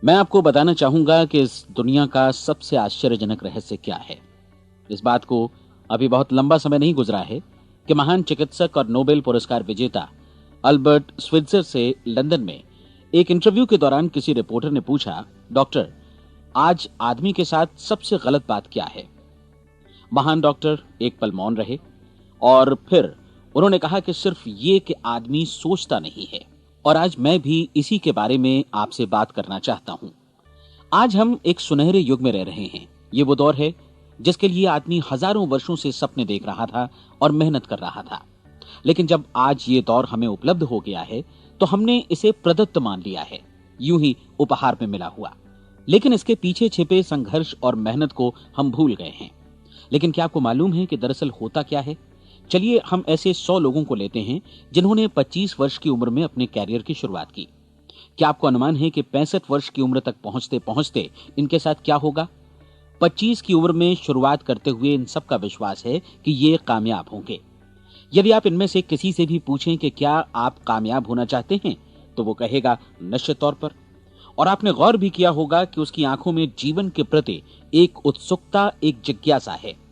मैं आपको बताना चाहूंगा कि इस दुनिया का सबसे आश्चर्यजनक रहस्य क्या है। इस बात को अभी बहुत लंबा समय नहीं गुजरा है कि महान चिकित्सक और नोबेल पुरस्कार विजेता अल्बर्ट स्विट्जर से लंदन में एक इंटरव्यू के दौरान किसी रिपोर्टर ने पूछा, डॉक्टर, आज आदमी के साथ सबसे गलत बात क्या है। महान डॉक्टर एक पल मौन रहे और फिर उन्होंने कहा कि सिर्फ ये कि आदमी सोचता नहीं है। और आज मैं भी इसी के बारे में आपसे बात करना चाहता हूं। आज हम एक सुनहरे युग में रह रहे हैं। ये वो दौर है जिसके लिए आदमी हजारों वर्षों से सपने देख रहा था और मेहनत कर रहा था। लेकिन जब आज ये दौर हमें उपलब्ध हो गया है तो हमने इसे प्रदत्त मान लिया है, यूं ही उपहार में मिला हुआ। लेकिन इसके पीछे छिपे संघर्ष और मेहनत को हम भूल गए हैं। लेकिन क्या आपको मालूम है कि दरअसल होता क्या है? चलिए हम ऐसे 100 लोगों को लेते हैं जिन्होंने 25 वर्ष की उम्र में अपने कैरियर की शुरुआत की। क्या आपको अनुमान है कि 65 वर्ष की उम्र तक पहुंचते पहुंचते इनके साथ क्या होगा? 25 की उम्र में शुरुआत करते हुए इन सबका विश्वास है कि ये कामयाब होंगे। यदि आप इनमें से किसी से भी पूछें कि क्या आप कामयाब होना चाहते हैं, तो वो कहेगा निश्चित तौर पर। और आपने गौर भी किया होगा कि उसकी आंखों में जीवन के प्रति एक उत्सुकता, एक जिज्ञासा है।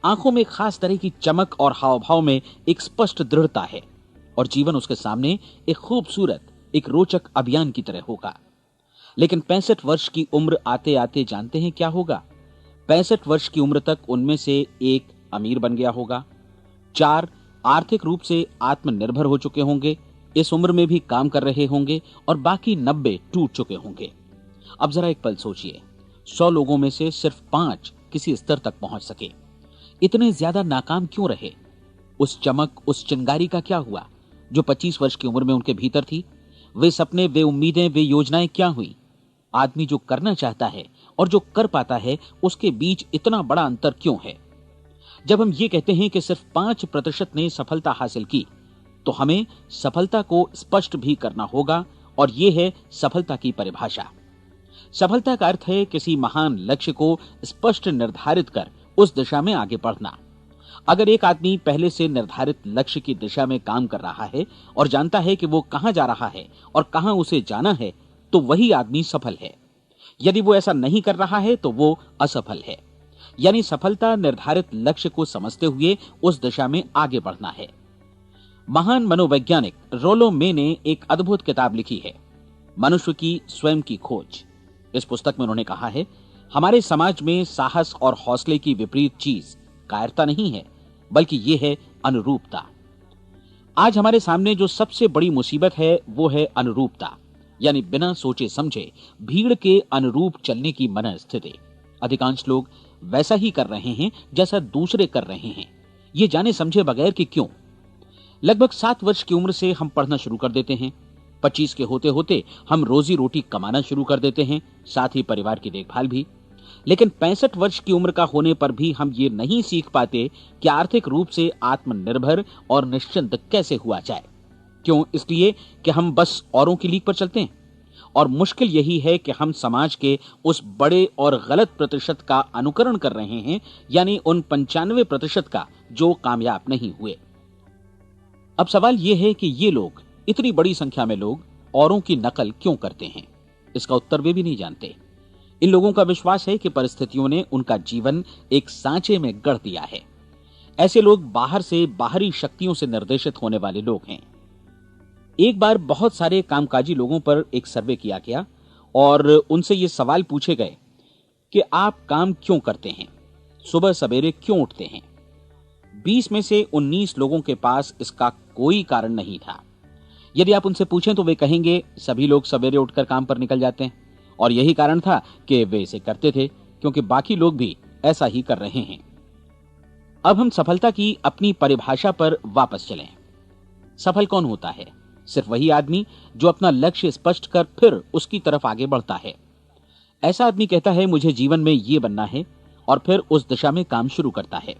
आंखों में खास तरह की चमक और हाव भाव में एक स्पष्ट दृढ़ता है और जीवन उसके सामने एक खूबसूरत, एक रोचक अभियान की तरह होगा। लेकिन 65 वर्ष की उम्र आते आते जानते हैं क्या होगा? 65 वर्ष की उम्र तक उनमें से एक अमीर बन गया होगा, 4 आर्थिक रूप से आत्मनिर्भर हो चुके होंगे, इस उम्र में भी काम कर रहे होंगे और बाकी 90 टूट चुके होंगे। अब जरा एक पल सोचिए, 100 लोगों में से सिर्फ 5 किसी स्तर तक पहुंच सके। इतने ज्यादा नाकाम क्यों रहे? उस चमक, उस चिंगारी का क्या हुआ जो 25 वर्ष की उम्र में उनके भीतर थी? वे सपने, वे उम्मीदें, वे योजनाएं क्या हुई? आदमी जो करना चाहता है और जो कर पाता है, उसके बीच इतना बड़ा अंतर क्यों है? जब हम ये कहते हैं कि सिर्फ 5% ने सफलता हासिल की, तो हमें सफलता को स्पष्ट भी करना होगा। और यह है सफलता की परिभाषा। सफलता का अर्थ है किसी महान लक्ष्य को स्पष्ट निर्धारित कर उस दिशा में आगे बढ़ना। अगर एक आदमी पहले से निर्धारित लक्ष्य की दिशा में काम कर रहा है और जानता है कि वो कहां जा रहा है और कहां उसे जाना है, तो वही आदमी सफल है। यदि वो ऐसा नहीं कर रहा है तो वो असफल है। यानी सफलता निर्धारित लक्ष्य को समझते हुए उस दिशा में आगे बढ़ना है। महान मनोवैज्ञानिक रोलो मे ने एक अद्भुत किताब लिखी है, मनुष्य की स्वयं की खोज। इस पुस्तक में उन्होंने कहा है, हमारे समाज में साहस और हौसले की विपरीत चीज कायरता नहीं है, बल्कि यह है अनुरूपता। आज हमारे सामने जो सबसे बड़ी मुसीबत है वो है अनुरूपता, यानी बिना सोचे समझे भीड़ के अनुरूप चलने की मनस्थिति। अधिकांश लोग वैसा ही कर रहे हैं जैसा दूसरे कर रहे हैं, ये जाने समझे बगैर कि क्यों। लगभग 7 वर्ष की उम्र से हम पढ़ना शुरू कर देते हैं। 25 के होते होते हम रोजी रोटी कमाना शुरू कर देते हैं, साथ ही परिवार की देखभाल भी। लेकिन 65 वर्ष की उम्र का होने पर भी हम ये नहीं सीख पाते कि आर्थिक रूप से आत्मनिर्भर और निश्चिंत कैसे हुआ जाए। क्यों? इसलिए कि हम बस औरों की लीक पर चलते हैं। और मुश्किल यही है कि हम समाज के उस बड़े और गलत प्रतिशत का अनुकरण कर रहे हैं, यानी उन 95% का जो कामयाब नहीं हुए। अब सवाल यह है कि ये लोग, इतनी बड़ी संख्या में लोग, औरों की नकल क्यों करते हैं? इसका उत्तर वे भी नहीं जानते। इन लोगों का विश्वास है कि परिस्थितियों ने उनका जीवन एक सांचे में गढ़ दिया है। ऐसे लोग बाहर से, बाहरी शक्तियों से निर्देशित होने वाले लोग हैं। एक बार बहुत सारे कामकाजी लोगों पर एक सर्वे किया गया और उनसे ये सवाल पूछे गए कि आप काम क्यों करते हैं, सुबह सवेरे क्यों उठते हैं। 20 में से 19 लोगों के पास इसका कोई कारण नहीं था। यदि आप उनसे पूछें तो वे कहेंगे सभी लोग सवेरे उठकर काम पर निकल जाते हैं और यही कारण था कि वे इसे करते थे क्योंकि बाकी लोग भी ऐसा ही कर रहे हैं। अब हम सफलता की अपनी परिभाषा पर वापस चलें। सफल कौन होता है? सिर्फ वही आदमी जो अपना लक्ष्य स्पष्ट कर फिर उसकी तरफ आगे बढ़ता है। ऐसा आदमी कहता है मुझे जीवन में ये बनना है और फिर उस दिशा में काम शुरू करता है।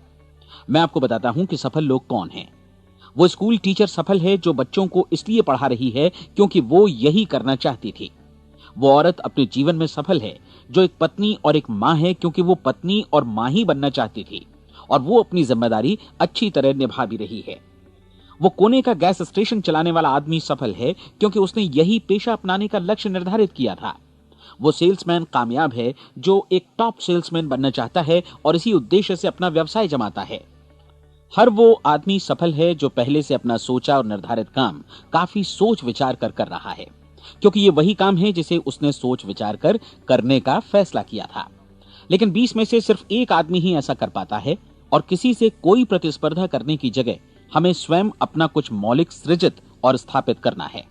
मैं आपको बताता हूं कि सफल लोग कौन हैं। वो स्कूल टीचर सफल है जो बच्चों को इसलिए पढ़ा रही है क्योंकि वो यही करना चाहती थी। वो औरत अपने जीवन में सफल है जो एक पत्नी और एक मां है क्योंकि वो पत्नी और मां ही बनना चाहती थी और वो अपनी जिम्मेदारी अच्छी तरह निभा भी रही है। वो कोने का गैस स्टेशन चलाने वाला आदमी सफल है क्योंकि उसने यही पेशा अपनाने का लक्ष्य निर्धारित किया था। वो सेल्समैन कामयाब है जो एक टॉप सेल्समैन बनना चाहता है और इसी उद्देश्य से अपना व्यवसाय जमाता है। हर वो आदमी सफल है जो पहले से अपना सोचा और निर्धारित काम काफी सोच विचार कर रहा है, क्योंकि ये वही काम है जिसे उसने सोच विचार कर करने का फैसला किया था। लेकिन 20 में से सिर्फ एक आदमी ही ऐसा कर पाता है, और किसी से कोई प्रतिस्पर्धा करने की जगह हमें स्वयं अपना कुछ मौलिक सृजित और स्थापित करना है।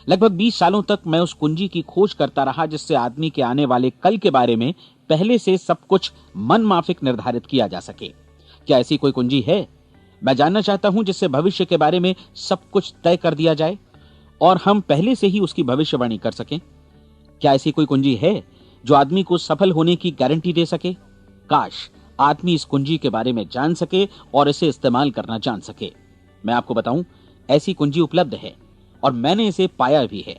लगभग 20 सालों तक मैं उस कुंजी की खोज करता रहा जिससे आदमी के आने वाले कल के बारे में पहले से सब कुछ मन माफिक निर्धारित किया जा सके। क्या ऐसी कोई कुंजी है? मैं जानना चाहता हूं जिससे भविष्य के बारे में सब कुछ तय कर दिया जाए और हम पहले से ही उसकी भविष्यवाणी कर सकें। क्या ऐसी कोई कुंजी है जो आदमी को सफल होने की गारंटी दे सके? काश आदमी इस कुंजी के बारे में जान सके और इसे इस्तेमाल करना जान सके। मैं आपको बताऊं, ऐसी कुंजी उपलब्ध है और मैंने इसे पाया भी है।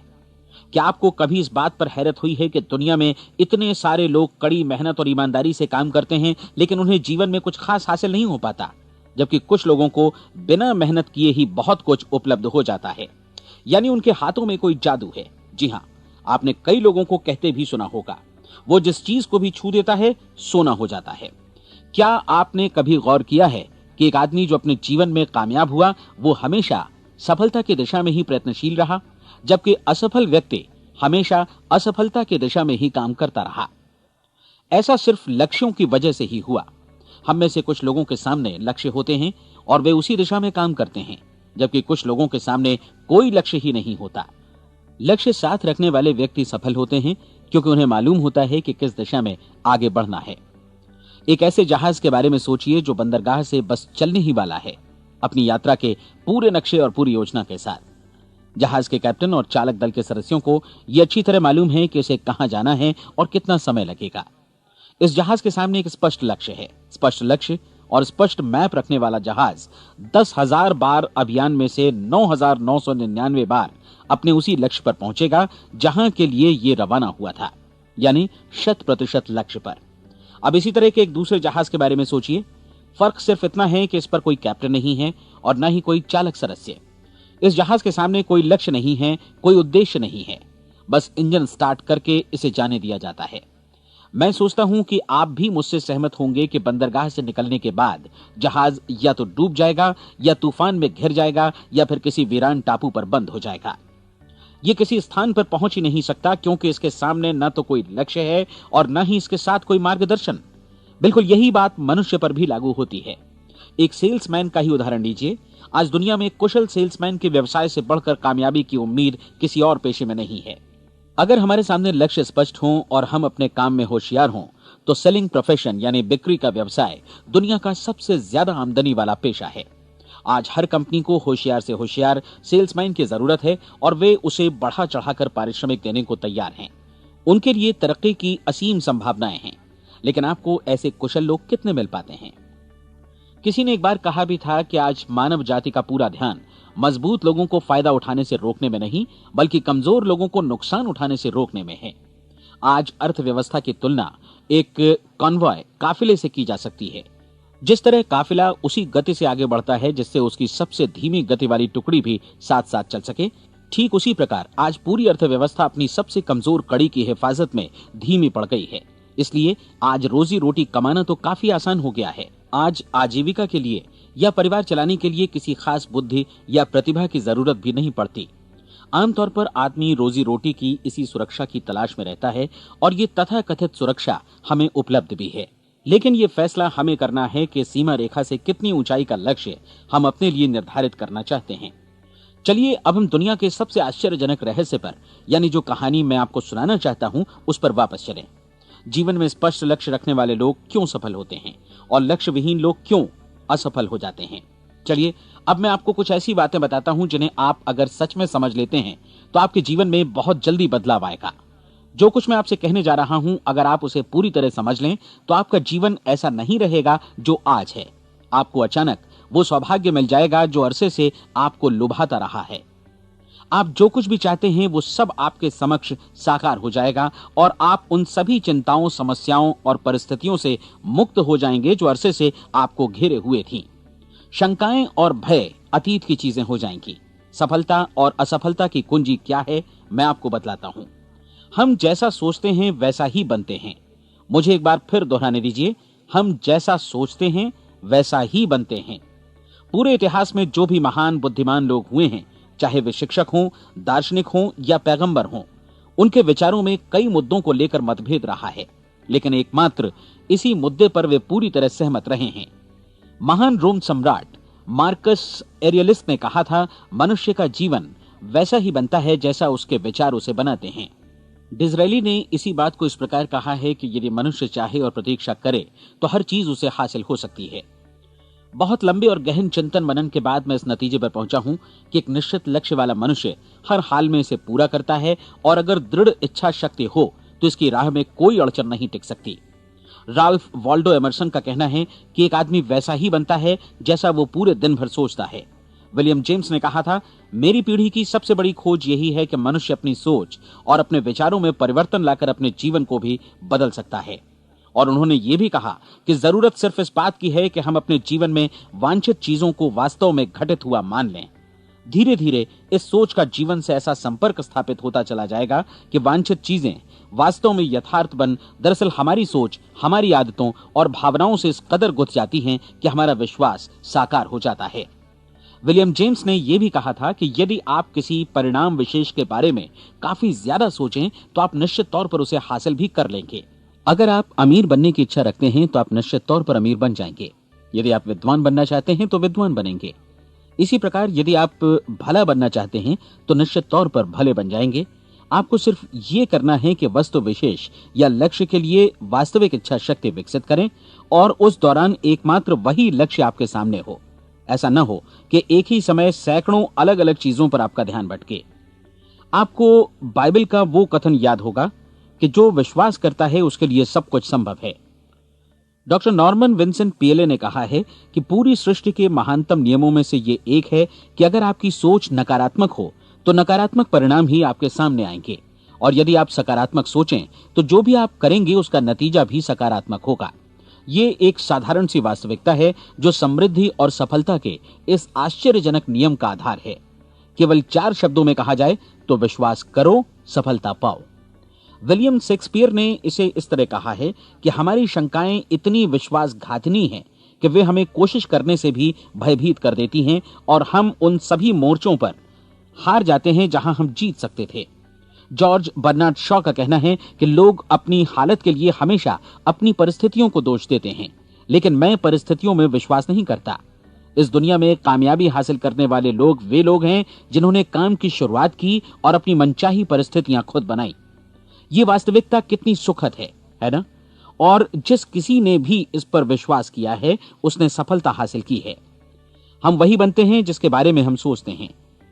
क्या आपको कभी इस बात पर हैरत हुई है कि दुनिया में इतने सारे लोग कड़ी मेहनत और ईमानदारी से काम करते हैं, लेकिन उन्हें जीवन में कुछ खास हासिल नहीं हो पाता, जबकि कुछ लोगों को बिना मेहनत किए ही बहुत कुछ उपलब्ध हो जाता है। यानी उनके हाथों में कोई जादू है। जी हां, आपने कई लोगों को कहते भी सुना होगा, वो जिस चीज को भी छू देता है सोना हो जाता है। क्या आपने कभी गौर किया है कि एक आदमी जो अपने जीवन में कामयाब हुआ वो हमेशा सफलता की दिशा में ही प्रयत्नशील रहा, जबकि असफल व्यक्ति हमेशा असफलता की दिशा में ही काम करता रहा? ऐसा सिर्फ लक्ष्यों की वजह से ही हुआ। हम में से कुछ लोगों के सामने लक्ष्य होते हैं और वे उसी दिशा में काम करते हैं, जबकि कुछ लोगों के सामने कोई लक्ष्य ही नहीं होता। लक्ष्य साथ रखने वाले व्यक्ति सफल होते हैं क्योंकि उन्हें मालूम होता है कि किस दिशा में आगे बढ़ना है। एक ऐसे जहाज के बारे में सोचिए जो बंदरगाह से बस चलने ही वाला है, अपनी यात्रा के पूरे नक्शे और पूरी योजना के साथ। जहाज के कैप्टन और चालक दल के सदस्यों को यह अच्छी तरह मालूम है कि उसे कहां जाना है और कितना समय लगेगा। इस जहाज के सामने एक स्पष्ट लक्ष्य है। स्पष्ट लक्ष्य और स्पष्ट मैप रखने वाला जहाज 10,000 बार अभियान में से 9,999 बार अपने उसी लक्ष्य पर पहुंचेगा जहां के लिए यह रवाना हुआ था, यानी 100% लक्ष्य पर। अब इसी तरह के एक दूसरे जहाज के बारे में सोचिए। फर्क सिर्फ इतना है कि इस पर कोई कैप्टन नहीं है और न ही कोई चालक सदस्य। इस जहाज के सामने कोई लक्ष्य नहीं है, कोई उद्देश्य नहीं है, बस इंजन स्टार्ट करके इसे जाने दिया जाता है। मैं सोचता हूं कि आप भी मुझसे सहमत होंगे कि बंदरगाह से निकलने के बाद जहाज या तो डूब जाएगा या तूफान में घिर जाएगा या फिर किसी वीरान टापू पर बंद हो जाएगा। ये किसी स्थान पर पहुंच ही नहीं सकता क्योंकि इसके सामने न तो कोई लक्ष्य है और न ही इसके साथ कोई मार्गदर्शन। बिल्कुल यही बात मनुष्य पर भी लागू होती है। एक सेल्समैन का ही उदाहरण लीजिए। आज दुनिया में कुशल सेल्समैन के व्यवसाय से बढ़कर कामयाबी की उम्मीद किसी और पेशे में नहीं है। अगर हमारे सामने लक्ष्य स्पष्ट हों और हम अपने काम में होशियार हों तो सेलिंग प्रोफेशन यानी बिक्री का व्यवसाय दुनिया का सबसे ज्यादा आमदनी वाला पेशा है। आज हर कंपनी को होशियार से होशियार सेल्समैन की जरूरत है और वे उसे बढ़ा चढ़ाकर पारिश्रमिक देने को तैयार हैं। उनके लिए तरक्की की असीम संभावनाएं हैं, लेकिन आपको ऐसे कुशल लोग कितने मिल पाते हैं? किसी ने एक बार कहा भी था कि आज मानव जाति का पूरा ध्यान मजबूत लोगों को फायदा उठाने से रोकने में नहीं, बल्कि कमजोर लोगों को नुकसान उठाने से रोकने में है। आज अर्थव्यवस्था की तुलना एक कॉन्वॉय काफिले से की जा सकती है। जिस तरह काफिला उसी गति से आगे बढ़ता है जिससे उसकी सबसे धीमी गति वाली टुकड़ी भी साथ साथ चल सके, ठीक उसी प्रकार आज पूरी अर्थव्यवस्था अपनी सबसे कमजोर कड़ी की हिफाजत में धीमी पड़ गई है। इसलिए आज रोजी रोटी कमाना तो काफी आसान हो गया है। आज आजीविका के लिए या परिवार चलाने के लिए किसी खास बुद्धि या प्रतिभा की जरूरत भी नहीं पड़ती। आमतौर पर आदमी रोजी रोटी की इसी सुरक्षा की तलाश में रहता है और ये तथाकथित सुरक्षा हमें उपलब्ध भी है। लेकिन ये फैसला हमें करना है कि सीमा रेखा से कितनी ऊंचाई का लक्ष्य हम अपने लिए निर्धारित करना चाहते हैं। चलिए अब हम दुनिया के सबसे आश्चर्यजनक रहस्य पर, यानी जो कहानी मैं आपको सुनाना चाहता हूं, उस पर वापस चलें। जीवन में स्पष्ट लक्ष्य रखने वाले लोग क्यों सफल होते हैं और लक्ष्य विहीन लोग क्यों असफल हो जाते हैं? चलिए अब मैं आपको कुछ ऐसी बातें बताता हूं जिन्हें आप अगर सच में समझ लेते हैं तो आपके जीवन में बहुत जल्दी बदलाव आएगा। जो कुछ मैं आपसे कहने जा रहा हूं, अगर आप उसे पूरी तरह समझ लें तो आपका जीवन ऐसा नहीं रहेगा जो आज है। आपको अचानक वो सौभाग्य मिल जाएगा जो अरसे से आपको लुभाता रहा है। आप जो कुछ भी चाहते हैं वो सब आपके समक्ष साकार हो जाएगा और आप उन सभी चिंताओं, समस्याओं और परिस्थितियों से मुक्त हो जाएंगे जो अरसे से आपको घेरे हुए थीं। शंकाएं और भय अतीत की चीजें हो जाएंगी। सफलता और असफलता की कुंजी क्या है, मैं आपको बतलाता हूं। हम जैसा सोचते हैं वैसा ही बनते हैं। मुझे एक बार फिर दोहराने दीजिए, हम जैसा सोचते हैं वैसा ही बनते हैं। पूरे इतिहास में जो भी महान बुद्धिमान लोग हुए हैं, चाहे वे शिक्षक हों, दार्शनिक हों या पैगंबर हों, उनके विचारों में कई मुद्दों को लेकर मतभेद रहा है, लेकिन एकमात्र इसी मुद्दे पर वे पूरी तरह सहमत रहे हैं। महान रोम सम्राट मार्कस एरियलिस ने कहा था, मनुष्य का जीवन वैसा ही बनता है जैसा उसके विचार उसे बनाते हैं। डिज़रायली ने इसी बात को इस प्रकार कहा है कि यदि मनुष्य चाहे और प्रतीक्षा करे तो हर चीज उसे हासिल हो सकती है। बहुत लंबे और गहन चिंतन मनन के बाद मैं इस नतीजे पर पहुंचा हूं कि एक निश्चित लक्ष्य वाला मनुष्य हर हाल में इसे पूरा करता है, और अगर दृढ़ इच्छा शक्ति हो तो इसकी राह में कोई अड़चन नहीं टिक सकती। राल्फ वॉल्डो एमर्सन का कहना है कि एक आदमी वैसा ही बनता है जैसा वो पूरे दिन भर सोचता है। विलियम जेम्स ने कहा था, मेरी पीढ़ी की सबसे बड़ी खोज यही है कि मनुष्य अपनी सोच और अपने विचारों में परिवर्तन लाकर अपने जीवन को भी बदल सकता है। और उन्होंने ये भी कहा कि जरूरत सिर्फ इस बात की है कि हम अपने जीवन में वांछित चीजों को वास्तव में घटित हुआ मान लें। धीरे धीरे इस सोच का जीवन से ऐसा संपर्क स्थापित होता चला जाएगा कि वांछित चीजें वास्तव में यथार्थ बन दरअसल हमारी सोच, हमारी आदतों और भावनाओं से इस कदर गुथ जाती हैं कि हमारा विश्वास साकार हो जाता है। विलियम जेम्स ने यह भी कहा था कि यदि आप किसी परिणाम विशेष के बारे में काफी ज्यादा सोचें तो आप निश्चित तौर पर उसे हासिल भी कर लेंगे। अगर आप अमीर बनने की इच्छा रखते हैं तो आप निश्चित तौर पर अमीर बन जाएंगे। यदि आप विद्वान बनना चाहते हैं तो विद्वान बनेंगे। इसी प्रकार यदि आप भला बनना चाहते हैं तो निश्चित तौर पर भले बन जाएंगे। आपको सिर्फ ये करना है कि वस्तु विशेष या लक्ष्य के लिए वास्तविक इच्छा शक्ति विकसित करें, और उस दौरान एकमात्र वही लक्ष्य आपके सामने हो। ऐसा न हो कि एक ही समय सैकड़ों अलग अलग चीजों पर आपका ध्यान भटके। आपको बाइबल का वो कथन याद होगा कि जो विश्वास करता है उसके लिए सब कुछ संभव है। डॉक्टर नॉर्मन विंसेंट पीएले ने कहा है कि पूरी सृष्टि के महानतम नियमों में से ये एक है कि अगर आपकी सोच नकारात्मक हो तो नकारात्मक परिणाम ही आपके सामने आएंगे, और यदि आप सकारात्मक सोचें तो जो भी आप करेंगे उसका नतीजा भी सकारात्मक होगा। ये एक साधारण सी वास्तविकता है जो समृद्धि और सफलता के इस आश्चर्यजनक नियम का आधार है। केवल 4 शब्दों में कहा जाए तो विश्वास करो, सफलता पाओ। विलियम शेक्सपियर ने इसे इस तरह कहा है कि हमारी शंकाएं इतनी विश्वासघातिनी हैं कि वे हमें कोशिश करने से भी भयभीत कर देती हैं, और हम उन सभी मोर्चों पर हार जाते हैं जहां हम जीत सकते थे। जॉर्ज बर्नार्ड शॉ का कहना है कि लोग अपनी हालत के लिए हमेशा अपनी परिस्थितियों को दोष देते हैं, लेकिन मैं परिस्थितियों में विश्वास नहीं करता। इस दुनिया में कामयाबी हासिल करने वाले लोग वे लोग हैं जिन्होंने काम की शुरुआत की और अपनी मनचाही परिस्थितियां खुद बनाई। ये वास्तविकता कितनी सुखद है ना? और जिस किसी ने भी इस पर विश्वास किया है उसने सफलता हासिल की है। हम वही बनते हैं जिसके बारे में हम सोचते हैं।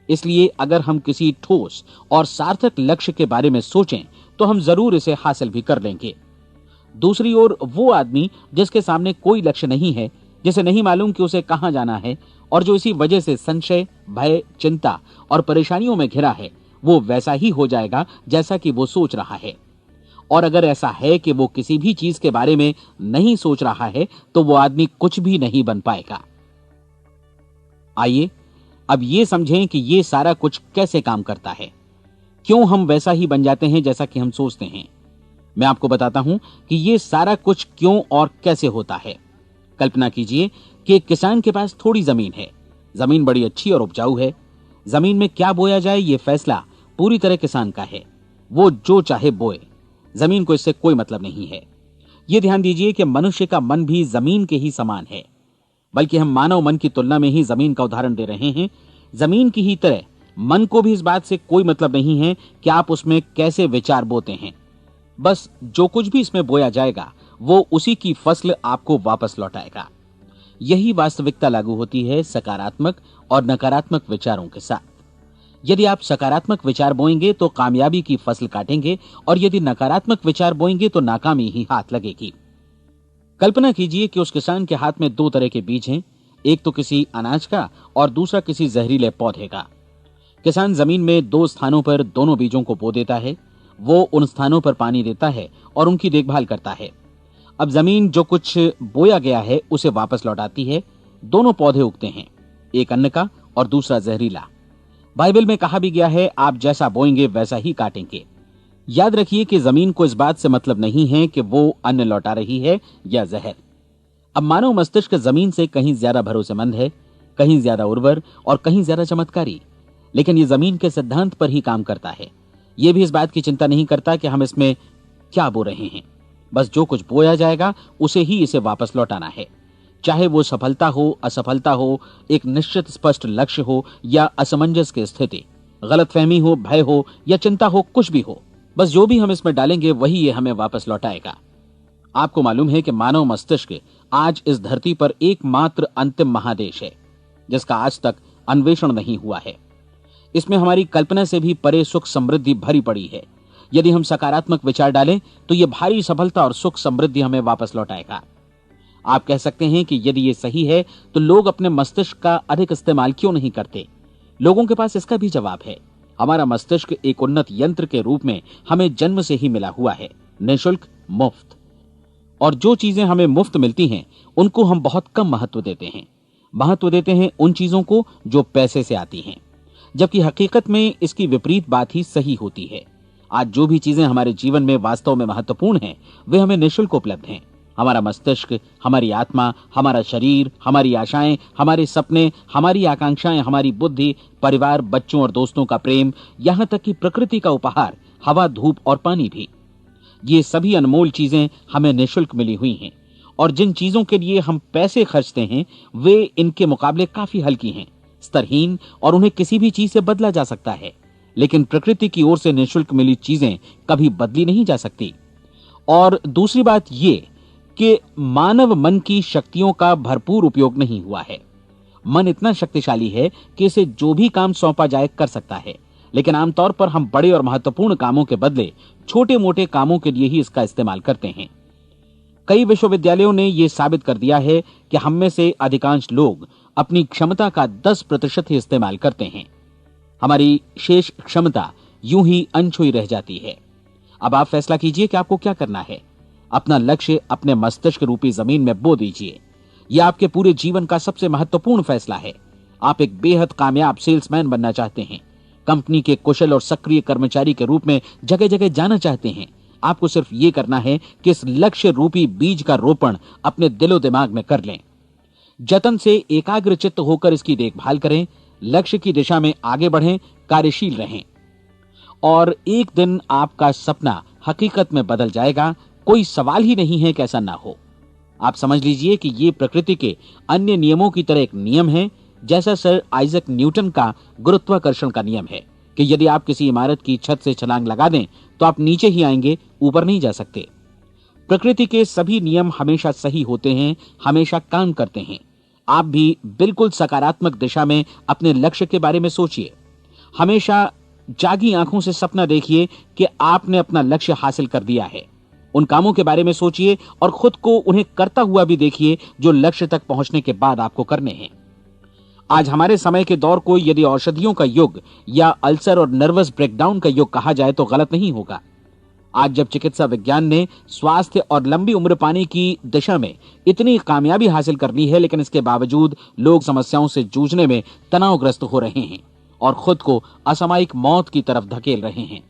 इसलिए अगर हम किसी ठोस और सार्थक लक्ष्य के बारे में सोचें तो हम जरूर इसे हासिल भी कर लेंगे। दूसरी ओर वो आदमी जिसके सामने कोई लक्ष्य नहीं है, जिसे नहीं मालूम कि उसे कहां जाना है, और जो इसी वजह से संशय, भय, चिंता और परेशानियों में घिरा है, वो वैसा ही हो जाएगा जैसा कि वो सोच रहा है। और अगर ऐसा है कि वो किसी भी चीज के बारे में नहीं सोच रहा है तो वो आदमी कुछ भी नहीं बन पाएगा। आइए अब ये समझें कि ये सारा कुछ कैसे काम करता है, क्यों हम वैसा ही बन जाते हैं जैसा कि हम सोचते हैं। मैं आपको बताता हूं कि ये सारा कुछ क्यों और कैसे होता है। कल्पना कीजिए कि एक किसान के पास थोड़ी जमीन है। जमीन बड़ी अच्छी और उपजाऊ है। जमीन में क्या बोया जाए ये फैसला पूरी तरह किसान का है। वो जो चाहे बोए, जमीन को इससे कोई मतलब नहीं है। ये ध्यान दीजिए कि मनुष्य का मन भी जमीन के ही समान है, बल्कि हम मानव मन की तुलना में ही जमीन का उदाहरण दे रहे हैं। जमीन की ही तरह मन को भी इस बात से कोई मतलब नहीं है कि आप उसमें कैसे विचार बोते हैं। बस जो कुछ भी इसमें बोया जाएगा वो उसी की फसल आपको वापस लौटाएगा। यही वास्तविकता लागू होती है सकारात्मक और नकारात्मक विचारों के साथ। यदि आप सकारात्मक विचार बोएंगे तो कामयाबी की फसल काटेंगे, और यदि नकारात्मक विचार बोएंगे तो नाकामी ही हाथ लगेगी। कल्पना कीजिए कि उस किसान के हाथ में 2 तरह के बीज हैं, एक तो किसी अनाज का और दूसरा किसी जहरीले पौधे का। किसान जमीन में 2 स्थानों पर दोनों बीजों को बो देता है। वो उन स्थानों पर पानी देता है और उनकी देखभाल करता है। अब जमीन जो कुछ बोया गया है उसे वापस लौटाती है। दोनों पौधे उगते हैं, एक अन्न का और दूसरा जहरीला। बाइबल में कहा भी गया है, आप जैसा बोएंगे वैसा ही काटेंगे। याद रखिए कि जमीन को इस बात से मतलब नहीं है कि वो अन्न लौटा रही है या जहर। अब मानव मस्तिष्क जमीन से कहीं ज्यादा भरोसेमंद है, कहीं ज्यादा उर्वर और कहीं ज्यादा चमत्कारी, लेकिन ये जमीन के सिद्धांत पर ही काम करता है। ये भी इस बात की चिंता नहीं करता कि हम इसमें क्या बो रहे हैं। बस जो कुछ बोया जाएगा उसे ही इसे वापस लौटाना है, चाहे वो सफलता हो, असफलता हो, एक निश्चित स्पष्ट लक्ष्य हो या असमंजस की स्थिति, गलतफहमी हो, भय हो या चिंता हो, कुछ भी हो। बस जो भी हम इसमें डालेंगे वही ये हमें वापस लौटाएगा। आपको मालूम है कि मानव मस्तिष्क आज इस धरती पर एकमात्र अंतिम महादेश है जिसका आज तक अन्वेषण नहीं हुआ है। इसमें हमारी कल्पना से भी परे सुख समृद्धि भरी पड़ी है। यदि हम सकारात्मक विचार डालें तो यह भारी सफलता और सुख समृद्धि हमें वापस लौटाएगा। आप कह सकते हैं कि यदि ये सही है तो लोग अपने मस्तिष्क का अधिक इस्तेमाल क्यों नहीं करते? लोगों के पास इसका भी जवाब है। हमारा मस्तिष्क एक उन्नत यंत्र के रूप में हमें जन्म से ही मिला हुआ है, निःशुल्क, मुफ्त। और जो चीजें हमें मुफ्त मिलती हैं उनको हम बहुत कम महत्व देते हैं। महत्व देते हैं उन चीजों को जो पैसे से आती हैं, जबकि हकीकत में इसकी विपरीत बात ही सही होती है। आज जो भी चीजें हमारे जीवन में वास्तव में महत्वपूर्ण हैं वे हमें निःशुल्क उपलब्ध हैं। हमारा मस्तिष्क, हमारी आत्मा, हमारा शरीर, हमारी आशाएं, हमारे सपने, हमारी आकांक्षाएं, हमारी बुद्धि, परिवार, बच्चों और दोस्तों का प्रेम, यहां तक कि प्रकृति का उपहार, हवा, धूप और पानी भी। ये सभी अनमोल चीजें हमें निःशुल्क मिली हुई हैं, और जिन चीजों के लिए हम पैसे खर्चते हैं वे इनके मुकाबले काफी हल्की हैं, स्तरहीन, और उन्हें किसी भी चीज से बदला जा सकता है। लेकिन प्रकृति की ओर से निःशुल्क मिली चीजें कभी बदली नहीं जा सकती। और दूसरी बात ये कि मानव मन की शक्तियों का भरपूर उपयोग नहीं हुआ है। मन इतना शक्तिशाली है कि इसे जो भी काम सौंपा जाए कर सकता है, लेकिन आमतौर पर हम बड़े और महत्वपूर्ण कामों के बदले छोटे मोटे कामों के लिए ही इसका इस्तेमाल करते हैं। कई विश्वविद्यालयों ने यह साबित कर दिया है कि हम में से अधिकांश लोग अपनी क्षमता का 10% ही इस्तेमाल करते हैं। हमारी शेष क्षमता यूं ही अनछुई रह जाती है। अब आप फैसला कीजिए कि आपको क्या करना है। अपना लक्ष्य अपने मस्तिष्क रूपी जमीन में बो दीजिए। यह आपके पूरे जीवन का सबसे महत्वपूर्ण फैसला है। आप एक बेहद कामयाब सेल्समैन बनना चाहते हैं, कंपनी के कुशल और सक्रिय कर्मचारी के रूप में जगह जगह जाना चाहते हैं। आपको सिर्फ ये करना है कि इस लक्ष्य रूपी बीज का रोपण अपने दिलो दिमाग में कर लें। जतन से एकाग्रचित्त होकर इसकी देखभाल करें, लक्ष्य की दिशा में आगे बढ़ें, कार्यशील रहें, और एक दिन आपका सपना हकीकत में बदल जाएगा। कोई सवाल ही नहीं है कि ऐसा ना हो। आप समझ लीजिए कि ये प्रकृति के अन्य नियमों की तरह एक नियम है, जैसा सर आइजक न्यूटन का गुरुत्वाकर्षण का नियम है कि यदि आप किसी इमारत की छत से छलांग लगा दें तो आप नीचे ही आएंगे, ऊपर नहीं जा सकते। प्रकृति के सभी नियम हमेशा सही होते हैं, हमेशा काम करते हैं। आप भी बिल्कुल सकारात्मक दिशा में अपने लक्ष्य के बारे में सोचिए। हमेशा जागी आंखों से सपना देखिए कि आपने अपना लक्ष्य हासिल कर दिया है। उन कामों के बारे में सोचिए और खुद को उन्हें करता हुआ भी देखिए जो लक्ष्य तक पहुंचने के बाद आपको करने हैं। आज हमारे समय के दौर को यदि औषधियों का युग या अल्सर और नर्वस ब्रेकडाउन का युग कहा जाए तो गलत नहीं होगा। आज जब चिकित्सा विज्ञान ने स्वास्थ्य और लंबी उम्र पाने की दिशा में इतनी कामयाबी हासिल कर ली है, लेकिन इसके बावजूद लोग समस्याओं से जूझने में तनावग्रस्त हो रहे हैं और खुद को असामयिक मौत की तरफ धकेल रहे हैं।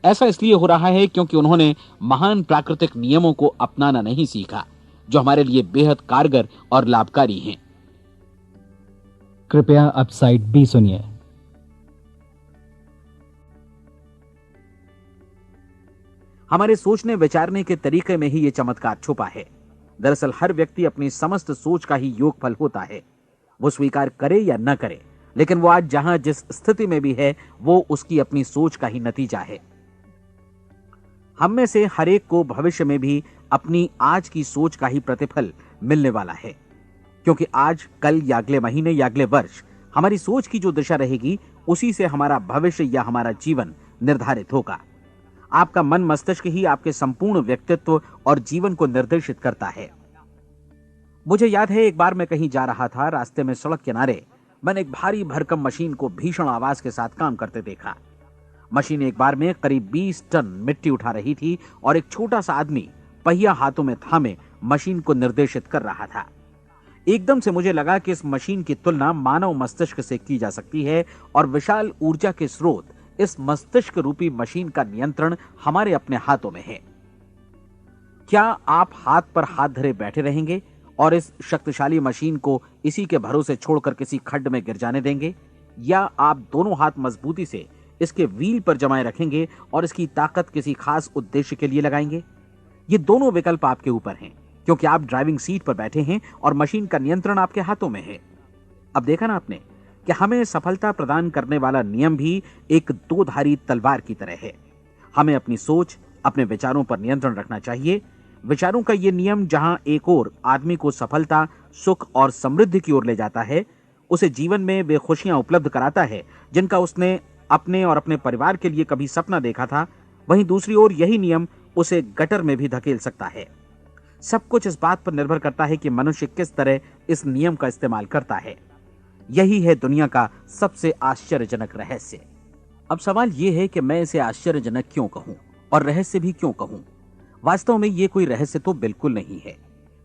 ऐसा इसलिए हो रहा है क्योंकि उन्होंने महान प्राकृतिक नियमों को अपनाना नहीं सीखा, जो हमारे लिए बेहद कारगर और लाभकारी हैं। कृपया अब साइड बी सुनिए। हमारे सोचने विचारने के तरीके में ही ये चमत्कार छुपा है। दरअसल हर व्यक्ति अपनी समस्त सोच का ही योगफल होता है। वो स्वीकार करे या न करे, लेकिन वो आज जहां जिस स्थिति में भी है वो उसकी अपनी सोच का ही नतीजा है। हम में से हर एक को भविष्य में भी अपनी आज की सोच का ही प्रतिफल मिलने वाला है, क्योंकि आज, कल या अगले महीने या अगले वर्ष हमारी सोच की जो दिशा रहेगी उसी से हमारा भविष्य या हमारा जीवन निर्धारित होगा। आपका मन मस्तिष्क ही आपके संपूर्ण व्यक्तित्व और जीवन को निर्देशित करता है। मुझे याद है एक बार मैं कहीं जा रहा था, रास्ते में सड़क किनारे मैंने एक भारी भरकम मशीन को भीषण आवाज के साथ काम करते देखा। मशीन एक बार में करीब 20 टन मिट्टी उठा रही थी और एक छोटा सा आदमी पहिया हाथों में थामे मशीन को निर्देशित कर रहा था। एकदम से मुझे लगा कि इस मशीन की तुलना मानव मस्तिष्क से की जा सकती है और विशाल ऊर्जा के स्रोत इस मस्तिष्क रूपी मशीन का नियंत्रण हमारे अपने हाथों में है। क्या आप हाथ पर हाथ धरे बैठे रहेंगे और इस शक्तिशाली मशीन को इसी के भरोसे छोड़कर किसी खड्ड में गिर जाने देंगे, या आप दोनों हाथ मजबूती से इसके व्हील पर जमाए रखेंगे और इसकी ताकत किसी खास उद्देश्य के लिए लगाएंगे? ये दोनों विकल्प आपके ऊपर हैं, क्योंकि आप ड्राइविंग सीट पर बैठे हैं और मशीन का नियंत्रण आपके हाथों में है। अब देखा ना आपने कि हमें सफलता प्रदान करने वाला नियम भी एक दो-धारी तलवार की तरह है। हमें अपनी सोच, अपने विचारों पर नियंत्रण रखना चाहिए। विचारों का ये नियम जहां एक ओर आदमी को सफलता, सुख और समृद्धि की ओर ले जाता है, उसे जीवन में वे खुशियां उपलब्ध कराता है जिनका उसने अपने और अपने परिवार के लिए कभी सपना देखा था, वहीं दूसरी ओर यही नियम उसे गटर में भी धकेल सकता है। सब कुछ इस बात पर निर्भर करता है कि मनुष्य किस तरह इस नियम का इस्तेमाल करता है। यही है दुनिया का सबसे आश्चर्यजनक रहस्य। अब सवाल यह है कि मैं इसे आश्चर्यजनक क्यों कहूं और रहस्य भी क्यों कहूं? वास्तव में यह कोई रहस्य तो बिल्कुल नहीं है।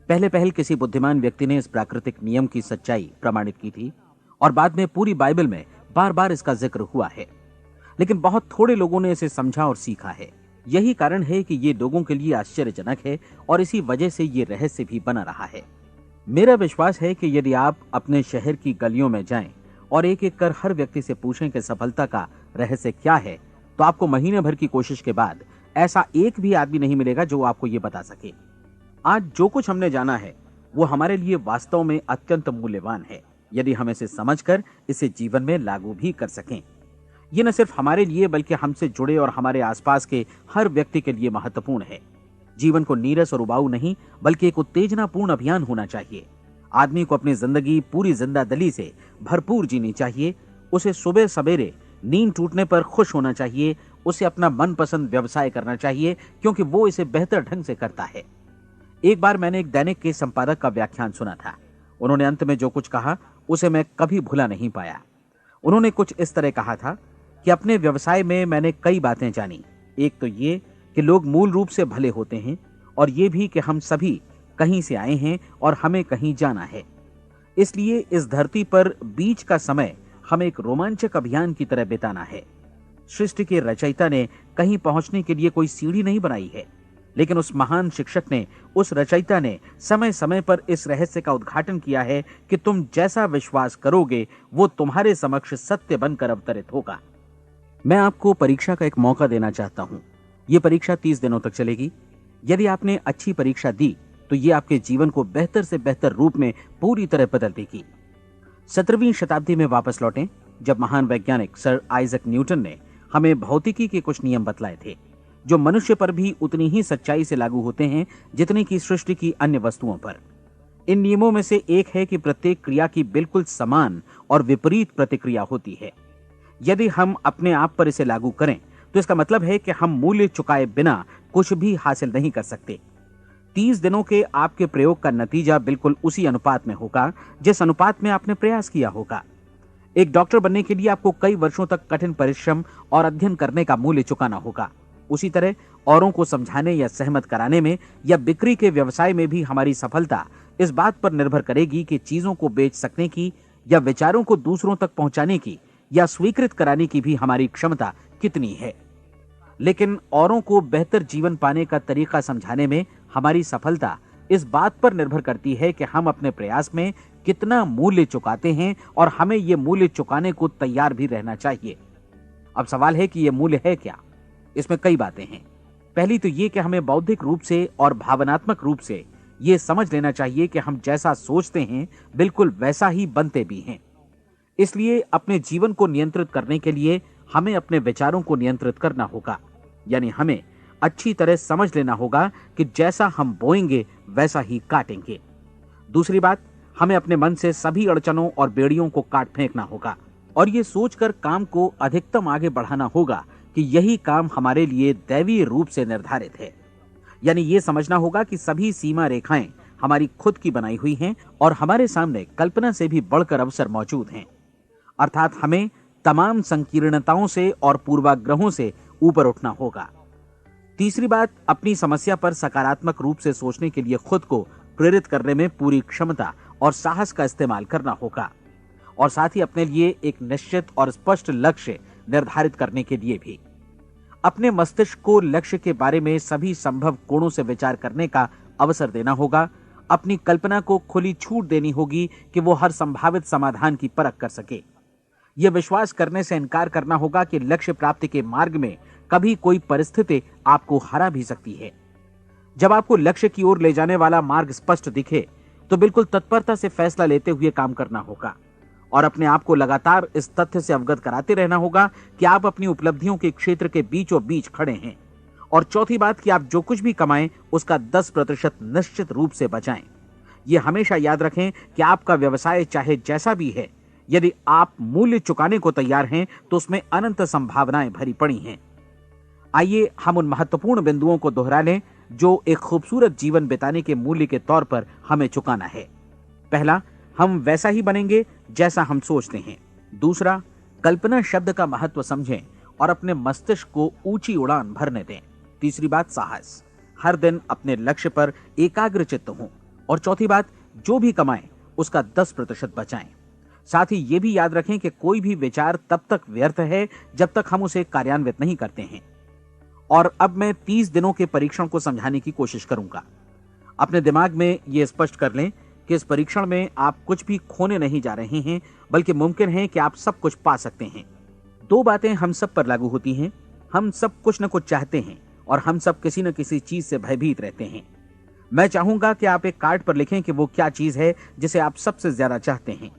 पहले पहल किसी बुद्धिमान व्यक्ति ने इस प्राकृतिक नियम की सच्चाई प्रमाणित की थी और बाद में पूरी बाइबल में बार बार इसका जिक्र हुआ है, लेकिन बहुत थोड़े लोगों ने इसे समझा और सीखा है। यही कारण है कि ये लोगों के लिए आश्चर्यजनक है और इसी वजह से ये रहस्य भी बना रहा है। मेरा विश्वास है कि यदि आप अपने शहर की गलियों में जाएं और एक एक कर हर व्यक्ति से पूछें कि सफलता का रहस्य क्या है, तो आपको महीने भर की कोशिश के बाद ऐसा एक भी आदमी नहीं मिलेगा जो आपको ये बता सके। आज जो कुछ हमने जाना है वो हमारे लिए वास्तव में अत्यंत मूल्यवान है, यदि हम इसे समझकर इसे जीवन में लागू भी कर सकें। ये न सिर्फ हमारे लिए बल्कि हमसे जुड़े और हमारे आसपास के हर व्यक्ति के लिए महत्वपूर्ण है। जीवन को नीरस और उबाऊ नहीं बल्कि एक उत्तेजनापूर्ण अभियान होना चाहिए। आदमी को अपनी जिंदगी पूरी जिंदादिली से भरपूर जीनी चाहिए। उसे सुबह सवेरे नींद टूटने पर खुश होना चाहिए। उसे अपना मनपसंद व्यवसाय करना चाहिए क्योंकि वो इसे बेहतर ढंग से करता है। एक बार मैंने एक दैनिक के संपादक का व्याख्यान सुना था। उन्होंने अंत में जो कुछ कहा उसे मैं कभी भुला नहीं पाया। उन्होंने कुछ इस तरह कहा था कि अपने व्यवसाय में मैंने कई बातें जानी। एक तो ये कि लोग मूल रूप से भले होते हैं और ये भी कि हम सभी कहीं से आए हैं और हमें कहीं जाना है। इसलिए इस धरती पर बीच का समय हमें एक रोमांचक अभियान की तरह बिताना है। सृष्टि के रचयिता ने कहीं पहुंचने के लिए कोई सीढ़ी नहीं बनाई है, लेकिन उस महान शिक्षक ने, उस रचयिता ने समय समय पर इस रहस्य का उद्घाटन किया है कि तुम जैसा विश्वास करोगे वो तुम्हारे समक्ष सत्य बनकर अवतरित होगा। मैं आपको परीक्षा का एक मौका देना चाहता हूं। यह परीक्षा 30 दिनों तक चलेगी। यदि आपने अच्छी परीक्षा दी तो यह आपके जीवन को बेहतर से बेहतर रूप में पूरी तरह बदल देगी। 17वीं शताब्दी में वापस लौटें, जब महान वैज्ञानिक सर आइजक न्यूटन ने हमें भौतिकी के कुछ नियम बतलाए थे, जो मनुष्य पर भी उतनी ही सच्चाई से लागू होते हैं जितनी कि सृष्टि की अन्य वस्तुओं पर। इन नियमों में से एक है कि प्रत्येक क्रिया की बिल्कुल समान और विपरीत प्रतिक्रिया होती है। यदि हम अपने आप पर इसे लागू करें तो इसका मतलब है कि हम मूल्य चुकाए बिना कुछ भी हासिल नहीं कर सकते। 30 दिनों के आपके प्रयोग का नतीजा बिल्कुल उसी अनुपात में होगा जिस अनुपात में आपने प्रयास किया होगा। एक डॉक्टर बनने के लिए आपको कई वर्षों तक कठिन परिश्रम और अध्ययन करने का मूल्य चुकाना होगा। उसी तरह औरों को समझाने या सहमत कराने में या बिक्री के व्यवसाय में भी हमारी सफलता इस बात पर निर्भर करेगी कि चीजों को बेच सकने की या विचारों को दूसरों तक पहुंचाने की या स्वीकृत कराने की भी हमारी क्षमता कितनी है। लेकिन औरों को बेहतर जीवन पाने का तरीका समझाने में हमारी सफलता इस बात पर निर्भर करती है कि हम अपने प्रयास में कितना मूल्य चुकाते हैं और हमें यह मूल्य चुकाने को तैयार भी रहना चाहिए। अब सवाल है कि यह मूल्य है क्या? इसमें कई बातें हैं। पहली तो यह कि हमें बौद्धिक रूप से और भावनात्मक रूप से यह समझ लेना चाहिए कि हम जैसा सोचते हैं बिल्कुल वैसा ही बनते भी हैं। इसलिए अपने जीवन को नियंत्रित करने के लिए हमें अपने विचारों को नियंत्रित करना होगा। यानी हमें अच्छी तरह समझ लेना होगा कि जैसा हम बोएंगे वैसा ही काटेंगे। दूसरी बात, हमें अपने मन से सभी अड़चनों और बेड़ियों को काट फेंकना होगा और ये सोचकर काम को अधिकतम आगे बढ़ाना होगा कि यही काम हमारे लिए दैवीय रूप से निर्धारित है। यानी ये समझना होगा कि सभी सीमा रेखाएं हमारी खुद की बनाई हुई हैं और हमारे सामने कल्पना से भी बढ़कर अवसर मौजूद हैं। अर्थात हमें तमाम संकीर्णताओं से और पूर्वाग्रहों से ऊपर उठना होगा। तीसरी बात, अपनी समस्या पर सकारात्मक रूप से सोचने के लिए खुद को प्रेरित करने में पूरी क्षमता और साहस का इस्तेमाल करना होगा और साथ ही अपने लिए एक निश्चित और स्पष्ट लक्ष्य निर्धारित करने के लिए भी। अपने मस्तिष्क को लक्ष्य के बारे में सभी संभव कोणों से विचार करने का अवसर देना होगा। अपनी कल्पना को खुली छूट देनी होगी कि वो हर संभावित समाधान की परख कर सके। यह विश्वास करने से इनकार करना होगा कि लक्ष्य प्राप्ति के मार्ग में कभी कोई परिस्थिति आपको हरा भी सकती है। जब आपको लक्ष्य की ओर ले जाने वाला मार्ग स्पष्ट दिखे तो बिल्कुल तत्परता से फैसला लेते हुए काम करना होगा और अपने आप को लगातार इस तथ्य से अवगत कराते रहना होगा कि आप अपनी उपलब्धियों के क्षेत्र के बीचों बीच खड़े हैं। और चौथी बात कि आप जो कुछ भी कमाएं उसका 10% निश्चित रूप से बचाएं। यह हमेशा याद रखें कि आपका व्यवसाय चाहे जैसा भी है, यदि आप मूल्य चुकाने को तैयार हैं तो उसमें अनंत संभावनाएं भरी पड़ी हैं। आइए हम उन महत्वपूर्ण बिंदुओं को दोहरा लें जो एक खूबसूरत जीवन बिताने के मूल्य के तौर पर हमें चुकाना है। पहला, हम वैसा ही बनेंगे जैसा हम सोचते हैं। दूसरा, कल्पना शब्द का महत्व समझें और अपने मस्तिष्क को ऊंची उड़ान भरने दें। तीसरी बात, साहस, हर दिन अपने लक्ष्य पर एकाग्र चित्त हों। और चौथी बात, जो भी कमाएं उसका 10% बचाएं। साथ ही ये भी याद रखें कि कोई भी विचार तब तक व्यर्थ है जब तक हम उसे कार्यान्वित नहीं करते हैं। और अब मैं 30 दिनों के परीक्षण को समझाने की कोशिश करूंगा। अपने दिमाग में यह स्पष्ट कर लें कि इस परीक्षण में आप कुछ भी खोने नहीं जा रहे हैं, बल्कि मुमकिन है कि आप सब कुछ पा सकते हैं। दो बातें हम सब पर लागू होती हैं। हम सब कुछ न कुछ चाहते हैं और हम सब किसी न किसी चीज से भयभीत रहते हैं। मैं चाहूंगा कि आप एक कार्ड पर लिखें कि वो क्या चीज है जिसे आप सबसे ज्यादा चाहते हैं।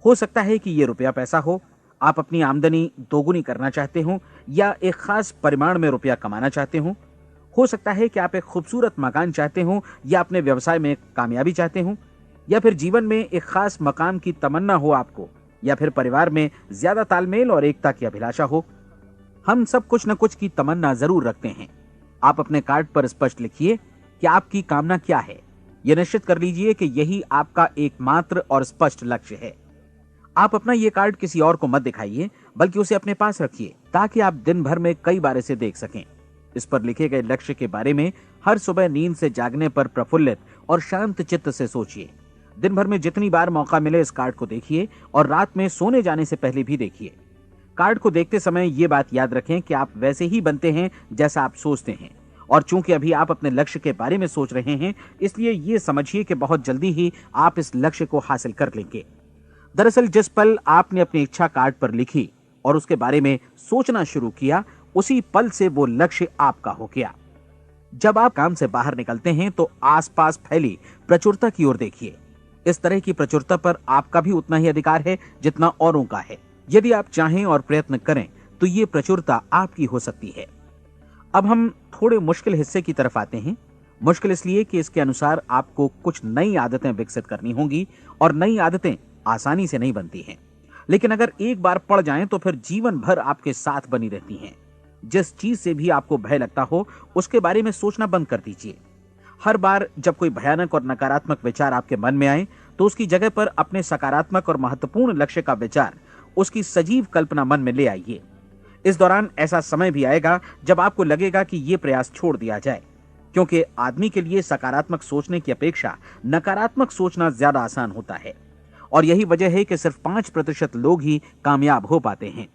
हो सकता है कि ये रुपया पैसा हो, आप अपनी आमदनी दोगुनी करना चाहते हो, या एक खास परिमाण में रुपया कमाना चाहते हो सकता है कि आप एक खूबसूरत मकान चाहते हो, या अपने व्यवसाय में कामयाबी चाहते हो, या फिर जीवन में एक खास मकाम की तमन्ना हो आपको, या फिर परिवार में ज्यादा तालमेल और एकता की अभिलाषा हो। हम सब कुछ न कुछ की तमन्ना जरूर रखते हैं। आप अपने कार्ड पर स्पष्ट लिखिए कि आपकी कामना क्या है। यह निश्चित कर लीजिए कि यही आपका एकमात्र और स्पष्ट लक्ष्य है। आप अपना ये कार्ड किसी और को मत दिखाइए, बल्कि उसे अपने पास रखिए ताकि आप दिन भर में कई बार इसे देख सकें। इस पर लिखे गए लक्ष्य के बारे में हर सुबह नींद से जागने पर प्रफुल्लित और शांत चित्त से सोचिए। दिन भर में जितनी बार मौका मिले इस कार्ड को देखिए और रात में सोने जाने से पहले भी देखिए। कार्ड को देखते समय ये बात याद रखें कि आप वैसे ही बनते हैं जैसा आप सोचते हैं। और चूंकि अभी आप अपने लक्ष्य के बारे में सोच रहे हैं, इसलिए ये समझिए कि बहुत जल्दी ही आप इस लक्ष्य को हासिल कर लेंगे। दरअसल जिस पल आपने अपनी इच्छा कार्ड पर लिखी और उसके बारे में सोचना शुरू किया, उसी पल से वो लक्ष्य आपका हो गया। जब आप काम से बाहर निकलते हैं तो आसपास फैली प्रचुरता की ओर देखिए। इस तरह की प्रचुरता पर आपका भी उतना ही अधिकार है जितना औरों का है। यदि आप चाहें और प्रयत्न करें तो ये प्रचुरता आपकी हो सकती है। अब हम थोड़े मुश्किल हिस्से की तरफ आते हैं। मुश्किल इसलिए कि इसके अनुसार आपको कुछ नई आदतें विकसित करनी होंगी और नई आदतें आसानी से नहीं बनती हैं, लेकिन अगर एक बार पड़ जाएं तो फिर जीवन भर आपके साथ बनी रहती हैं। जिस चीज से भी आपको भय लगता हो उसके बारे में सोचना बंद कर दीजिए। हर बार जब कोई भयानक और नकारात्मक विचार आपके मन में आए तो उसकी जगह पर अपने सकारात्मक और महत्वपूर्ण लक्ष्य का विचार, उसकी सजीव कल्पना मन में ले आइए। इस दौरान ऐसा समय भी आएगा जब आपको लगेगा कि ये प्रयास छोड़ दिया जाए, क्योंकि आदमी के लिए सकारात्मक सोचने की अपेक्षा नकारात्मक सोचना ज्यादा आसान होता है। और यही वजह है कि सिर्फ 5% लोग ही कामयाब हो पाते हैं।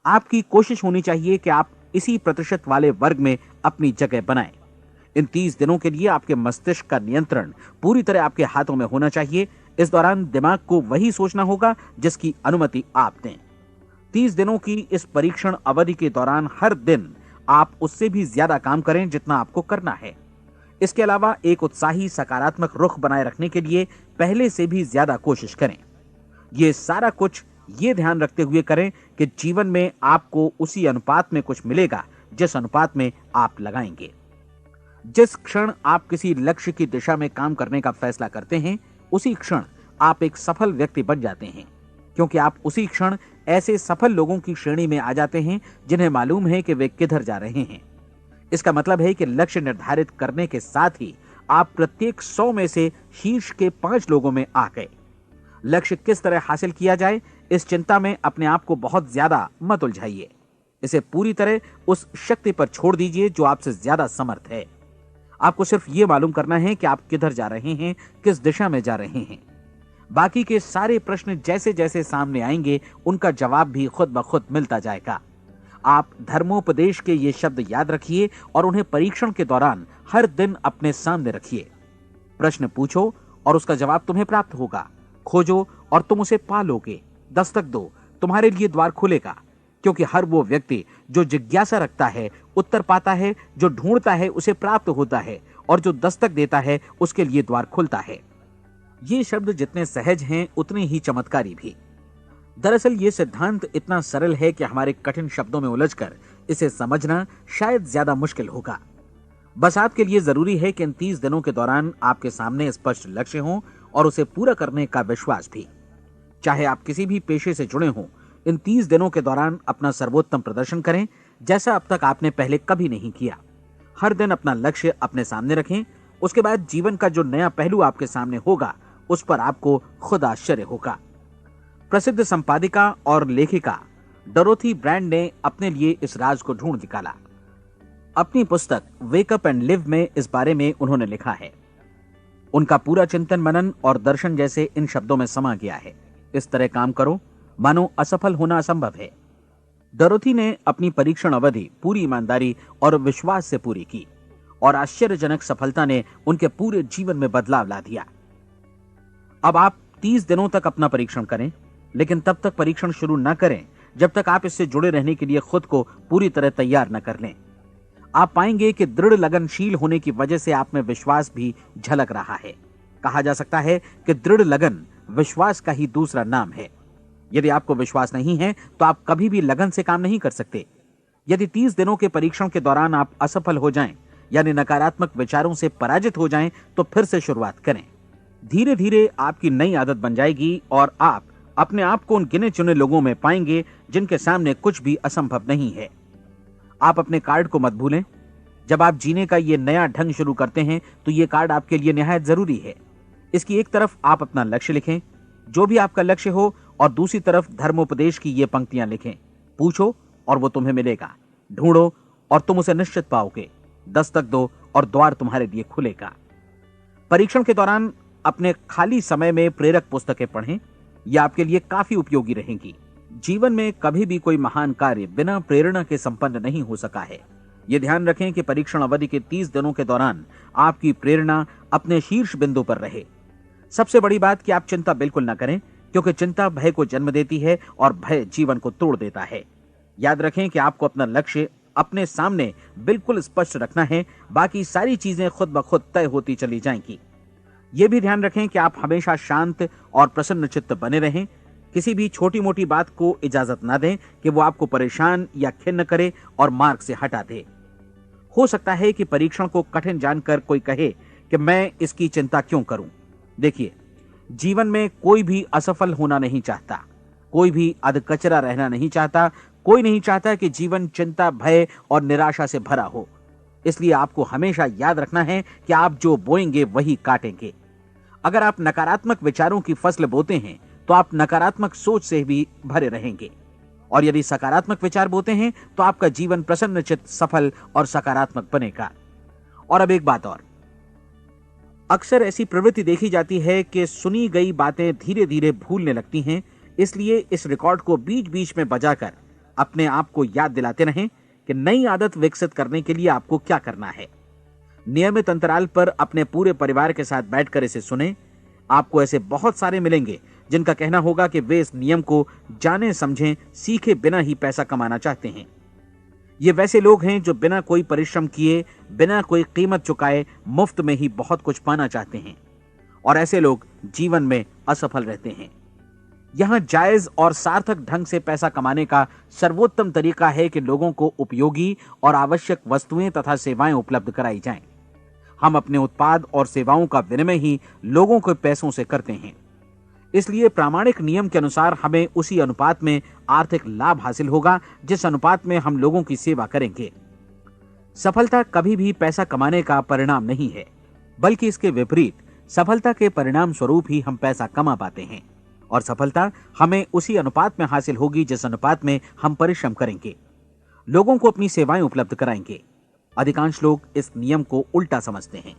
आपकी कोशिश होनी चाहिए कि आप इसी प्रतिशत वाले वर्ग में अपनी जगह बनाएं। इन 30 दिनों के लिए आपके मस्तिष्क का नियंत्रण पूरी तरह आपके हाथों में होना चाहिए। इस दौरान दिमाग को वही सोचना होगा जिसकी अनुमति आप दें। 30 दिनों की इस परीक्षण अवधि के दौरान हर दिन आप उससे भी ज्यादा काम करें जितना आपको करना है। इसके अलावा एक उत्साही सकारात्मक रुख बनाए रखने के लिए पहले से भी ज्यादा कोशिश करें। ये सारा कुछ ये ध्यान रखते हुए करें कि जीवन में आपको उसी अनुपात में कुछ मिलेगा जिस अनुपात में आप लगाएंगे। जिस क्षण आप किसी लक्ष्य की दिशा में काम करने का फैसला करते हैं, उसी क्षण आप एक सफल व्यक्ति बन जाते हैं, क्योंकि आप उसी क्षण ऐसे सफल लोगों की श्रेणी में आ जाते हैं जिन्हें मालूम है कि वे किधर जा रहे हैं। इसका मतलब है कि लक्ष्य निर्धारित करने के साथ ही आप प्रत्येक 100 में से शीर्ष के 5 लोगों में आ गए। लक्ष्य किस तरह हासिल किया जाए, इस चिंता में अपने आप को बहुत ज्यादा मत उलझाइए। इसे पूरी तरह उस शक्ति पर छोड़ दीजिए जो आपसे ज्यादा समर्थ है। आपको सिर्फ ये मालूम करना है कि आप किधर जा रहे हैं, किस दिशा में जा रहे हैं। बाकी के सारे प्रश्न जैसे जैसे सामने आएंगे उनका जवाब भी खुद ब खुद मिलता जाएगा। आप धर्मोपदेश के ये शब्द याद रखिए और उन्हें परीक्षण के दौरान हर दिन अपने सामने रखिए। प्रश्न पूछो और उसका जवाब तुम्हें प्राप्त होगा। खोजो और तुम उसे पा लोगे। दस्तक दो, तुम्हारे लिए द्वार खुलेगा, क्योंकि हर वो व्यक्ति जो जिज्ञासा रखता है उत्तर पाता है, जो ढूंढता है उसे प्राप्त होता है, और जो दस्तक देता है उसके लिए द्वार खुलता है। ये शब्द जितने सहज हैं उतने ही चमत्कारी भी। दरअसल ये सिद्धांत इतना सरल है कि हमारे कठिन शब्दों में उलझकर इसे समझना शायद ज्यादा मुश्किल होगा। बस आपके लिए जरूरी है कि इन 30 दिनों के दौरान आपके सामने स्पष्ट लक्ष्य हो और उसे पूरा करने का विश्वास भी। चाहे आप किसी भी पेशे से जुड़े हों, इन 30 दिनों के दौरान अपना सर्वोत्तम प्रदर्शन करें, जैसा अब तक आपने पहले कभी नहीं किया। हर दिन अपना लक्ष्य अपने सामने रखें। उसके बाद जीवन का जो नया पहलू आपके सामने होगा उस पर आपको खुद आश्चर्य होगा। प्रसिद्ध संपादिका और लेखिका डोरोथी ब्रैंड ने अपने लिए इस राज को ढूंढ निकाला। अपनी पुस्तक वेक अप एंड लिव में इस बारे में उन्होंने लिखा है। उनका पूरा चिंतन मनन और दर्शन जैसे इन शब्दों में समा गया है। इस तरह काम करो मानो असफल होना असंभव है। डोरोथी ने अपनी परीक्षण अवधि पूरी ईमानदारी और विश्वास से पूरी की और आश्चर्यजनक सफलता ने उनके पूरे जीवन में बदलाव ला दिया। अब आप 30 दिनों तक अपना परीक्षण करें, लेकिन तब तक परीक्षण शुरू न करें जब तक आप इससे जुड़े रहने के लिए खुद को पूरी तरह तैयार न कर लें। आप पाएंगे कि दृढ़ लगनशील होने की वजह से आप में विश्वास भी झलक रहा है। कहा जा सकता है कि दृढ़ लगन विश्वास का ही दूसरा नाम है। यदि आपको विश्वास नहीं है तो आप कभी भी लगन से काम नहीं कर सकते। यदि 30 दिनों के परीक्षण के दौरान आप असफल हो जाएं, यानी नकारात्मक विचारों से पराजित हो जाएं, तो फिर से शुरुआत करें। धीरे धीरे आपकी नई आदत बन जाएगी और आप अपने आप को उन गिने चुने लोगों में पाएंगे जिनके सामने कुछ भी असंभव नहीं है। आप अपने कार्ड को मत भूलें। जब आप जीने का ये नया ढंग शुरू करते हैं तो ये कार्ड आपके लिए निहायत जरूरी है। इसकी एक तरफ आप अपना लक्ष्य लिखें, जो भी आपका लक्ष्य हो, और दूसरी तरफ धर्मोपदेश की ये पंक्तियां लिखें। पूछो और वो तुम्हें मिलेगा, ढूंढो और तुम उसे निश्चित पाओगे, दस्तक दो और द्वार तुम्हारे लिए खुलेगा। परीक्षण के दौरान अपने खाली समय में प्रेरक पुस्तकें पढ़ें। यह आपके लिए काफी उपयोगी रहेंगी। जीवन में कभी भी कोई महान कार्य बिना प्रेरणा के संपन्न नहीं हो सका है। यह ध्यान रखें कि परीक्षण अवधि के 30 दिनों के दौरान आपकी प्रेरणा अपने शीर्ष बिंदु पर रहे। सबसे बड़ी बात कि आप चिंता बिल्कुल न करें, क्योंकि चिंता भय को जन्म देती है और भय जीवन को तोड़ देता है। याद रखें कि आपको अपना लक्ष्य अपने सामने बिल्कुल स्पष्ट रखना है, बाकी सारी चीजें खुद ब खुद तय होती चली जाएंगी। यह भी ध्यान रखें कि आप हमेशा शांत और प्रसन्न चित्त बने रहें। किसी भी छोटी मोटी बात को इजाजत ना दें कि वो आपको परेशान या खिन्न करे और मार्ग से हटा दे। हो सकता है कि परीक्षण को कठिन जानकर कोई कहे कि मैं इसकी चिंता क्यों करूं। देखिए, जीवन में कोई भी असफल होना नहीं चाहता, कोई भी अधकचरा रहना नहीं चाहता, कोई नहीं चाहता कि जीवन चिंता, भय और निराशा से भरा हो। इसलिए आपको हमेशा याद रखना है कि आप जो बोएंगे वही काटेंगे। अगर आप नकारात्मक विचारों की फसल बोते हैं तो आप नकारात्मक सोच से भी भरे रहेंगे, और यदि सकारात्मक विचार बोते हैं तो आपका जीवन प्रसन्नचित्त, सफल और सकारात्मक बनेगा। और अब एक बात और, अक्सर ऐसी प्रवृत्ति देखी जाती है कि सुनी गई बातें धीरे धीरे भूलने लगती हैं। इसलिए इस रिकॉर्ड को बीच बीच में बजाकर अपने आप को याद दिलाते रहें कि नई आदत विकसित करने के लिए आपको क्या करना है। नियमित अंतराल पर अपने पूरे परिवार के साथ बैठकर इसे सुनें। आपको ऐसे बहुत सारे मिलेंगे जिनका कहना होगा कि वे इस नियम को जाने समझें सीखे बिना ही पैसा कमाना चाहते हैं। ये वैसे लोग हैं जो बिना कोई परिश्रम किए, बिना कोई कीमत चुकाए मुफ्त में ही बहुत कुछ पाना चाहते हैं, और ऐसे लोग जीवन में असफल रहते हैं। यहां जायज और सार्थक ढंग से पैसा कमाने का सर्वोत्तम तरीका है कि लोगों को उपयोगी और आवश्यक वस्तुएं तथा सेवाएं उपलब्ध कराई जाएं। हम अपने उत्पाद और सेवाओं का विनिमय ही लोगों के पैसों से करते हैं। इसलिए प्रामाणिक नियम के अनुसार हमें उसी अनुपात में आर्थिक लाभ हासिल होगा जिस अनुपात में हम लोगों की सेवा करेंगे। सफलता कभी भी पैसा कमाने का परिणाम नहीं है, बल्कि इसके विपरीत सफलता के परिणाम स्वरूप ही हम पैसा कमा पाते हैं, और सफलता हमें उसी अनुपात में हासिल होगी जिस अनुपात में हम परिश्रम करेंगे, लोगों को अपनी सेवाएं उपलब्ध कराएंगे। अधिकांश लोग इस नियम को उल्टा समझते हैं।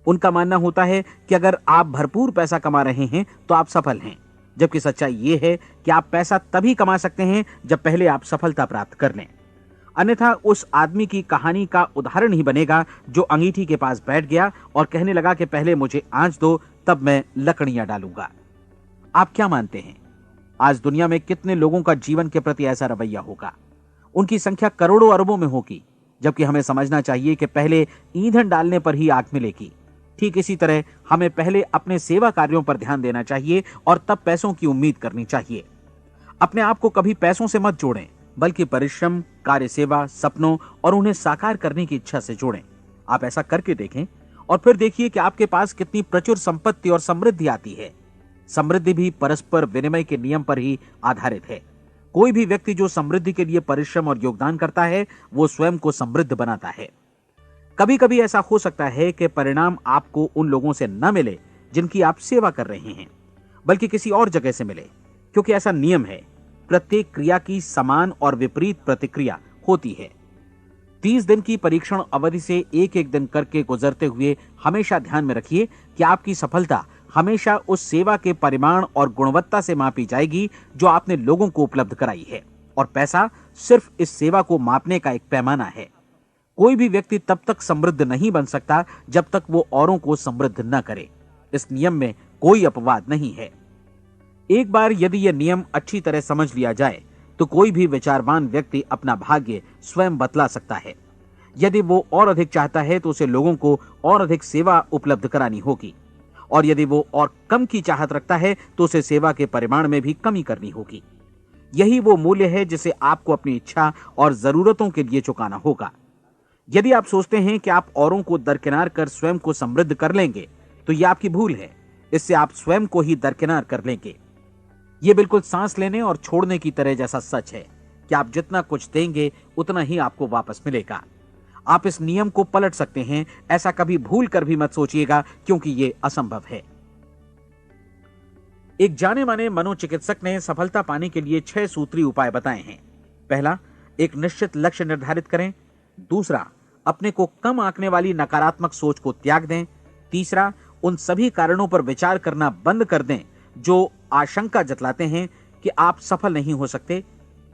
उनका मानना होता है कि अगर आप भरपूर पैसा कमा रहे हैं तो आप सफल हैं, जबकि सच्चाई यह है कि आप पैसा तभी कमा सकते हैं जब पहले आप सफलता प्राप्त कर लें। अन्यथा उस आदमी की कहानी का उदाहरण ही बनेगा जो अंगीठी के पास बैठ गया और कहने लगा कि पहले मुझे आंच दो, तब मैं लकड़ियां डालूंगा। आप क्या मानते हैं, आज दुनिया में कितने लोगों का जीवन के प्रति ऐसा रवैया होगा? उनकी संख्या करोड़ों अरबों में होगी, जबकि हमें समझना चाहिए कि पहले ईंधन डालने पर ही आग मिलेगी। ठीक इसी तरह हमें पहले अपने सेवा कार्यों पर ध्यान देना चाहिए और तब पैसों की उम्मीद करनी चाहिए। अपने आप को कभी पैसों से मत जोड़ें, बल्कि परिश्रम, कार्य सेवा, सपनों और उन्हें साकार करने की इच्छा से जोड़ें। आप ऐसा करके देखें और फिर देखिए कि आपके पास कितनी प्रचुर संपत्ति और समृद्धि आती है। समृद्धि भी परस्पर विनिमय के नियम पर ही आधारित है। कोई भी व्यक्ति जो समृद्धि के लिए परिश्रम और योगदान करता है, वो स्वयं को समृद्ध बनाता है। कभी कभी ऐसा हो सकता है कि परिणाम आपको उन लोगों से न मिले जिनकी आप सेवा कर रहे हैं, बल्कि किसी और जगह से मिले, क्योंकि ऐसा नियम है, प्रत्येक क्रिया की समान और विपरीत प्रतिक्रिया होती है। 30 दिन की परीक्षण अवधि से एक एक दिन करके गुजरते हुए हमेशा ध्यान में रखिए कि आपकी सफलता हमेशा उस सेवा के परिमाण और गुणवत्ता से मापी जाएगी जो आपने लोगों को उपलब्ध कराई है, और पैसा सिर्फ इस सेवा को मापने का एक पैमाना है। कोई भी व्यक्ति तब तक समृद्ध नहीं बन सकता जब तक वो औरों को समृद्ध न करे। इस नियम में कोई अपवाद नहीं है। एक बार यदि यह नियम अच्छी तरह समझ लिया जाए तो कोई भी विचारवान व्यक्ति अपना भाग्य स्वयं बतला सकता है। यदि वो और अधिक चाहता है तो उसे लोगों को और अधिक सेवा उपलब्ध करानी होगी, और यदि वो और कम की चाहत रखता है तो उसे सेवा के परिमाण में भी कमी करनी होगी। यही वो मूल्य है जिसे आपको अपनी इच्छा और जरूरतों के लिए चुकाना होगा। यदि आप सोचते हैं कि आप औरों को दरकिनार कर स्वयं को समृद्ध कर लेंगे तो यह आपकी भूल है। इससे आप स्वयं को ही दरकिनार कर लेंगे। यह बिल्कुल सांस लेने और छोड़ने की तरह जैसा सच है कि आप जितना कुछ देंगे उतना ही आपको वापस मिलेगा। आप इस नियम को पलट सकते हैं, ऐसा कभी भूल कर भी मत सोचिएगा, क्योंकि यह असंभव है। एक जाने माने मनोचिकित्सक ने सफलता पाने के लिए 6 सूत्री उपाय बताए हैं। पहला, एक निश्चित लक्ष्य निर्धारित करें। दूसरा, अपने को कम आंकने वाली नकारात्मक सोच को त्याग दें। तीसरा, उन सभी कारणों पर विचार करना बंद कर दें जो आशंका जतलाते हैं कि आप सफल नहीं हो सकते।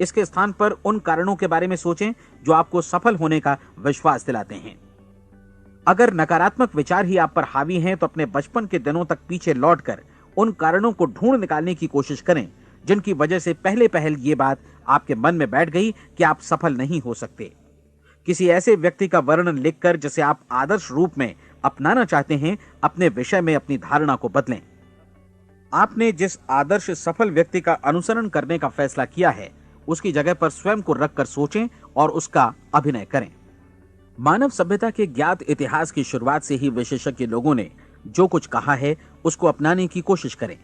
इसके स्थान पर उन कारणों के बारे में सोचें जो आपको सफल होने का विश्वास दिलाते हैं। अगर नकारात्मक विचार ही आप पर हावी हैं तो अपने बचपन के दिनों तक पीछे लौटकर उन कारणों को ढूंढ निकालने की कोशिश करें जिनकी वजह से पहले पहल ये बात आपके मन में बैठ गई कि आप सफल नहीं हो सकते। किसी ऐसे व्यक्ति का वर्णन लिखकर जिसे आप आदर्श रूप में अपनाना चाहते हैं, अपने विषय में अपनी धारणा को बदलें। आपने जिस आदर्श सफल व्यक्ति का अनुसरण करने का फैसला किया है, उसकी जगह पर स्वयं को रखकर सोचें और उसका अभिनय करें। मानव सभ्यता के ज्ञात इतिहास की शुरुआत से ही विशेषज्ञ लोगों ने जो कुछ कहा है उसको अपनाने की कोशिश करें।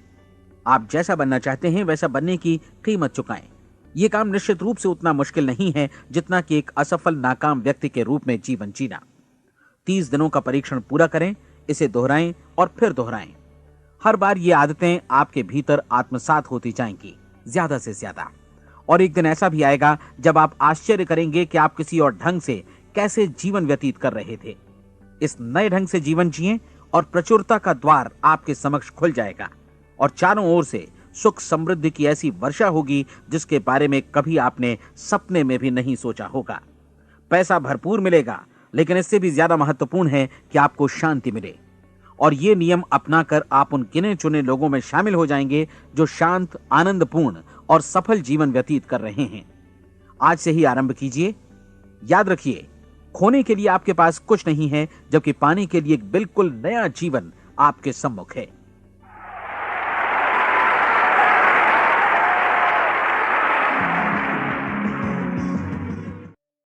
आप जैसा बनना चाहते हैं वैसा बनने की कीमत चुकाएं। यह काम निश्चित रूप से उतना मुश्किल नहीं है जितना कि एक असफल नाकाम व्यक्ति के रूप में जीवन जीना। 30 दिनों का परीक्षण पूरा करें, इसे दोहराएं और फिर दोहराएं। हर बार ये आदतें आपके भीतर आत्मसात होती जाएंगी, ज्यादा से ज्यादा। और एक दिन ऐसा भी आएगा जब आप आश्चर्य करेंगे कि आप किसी और ढंग से कैसे जीवन व्यतीत कर रहे थे। इस नए ढंग से जीवन जिएं और प्रचुरता का द्वार आपके समक्ष खुल जाएगा और चारों ओर से सुख समृद्धि की ऐसी वर्षा होगी जिसके बारे में कभी आपने सपने में भी नहीं सोचा होगा। पैसा भरपूर मिलेगा, लेकिन इससे भी ज्यादा महत्वपूर्ण है कि आपको शांति मिले। और ये नियम अपनाकर आप उन गिने चुने लोगों में शामिल हो जाएंगे जो शांत, आनंदपूर्ण और सफल जीवन व्यतीत कर रहे हैं। आज से ही आरंभ कीजिए। याद रखिए, खोने के लिए आपके पास कुछ नहीं है, जबकि पाने के लिए एक बिल्कुल नया जीवन आपके सम्मुख है।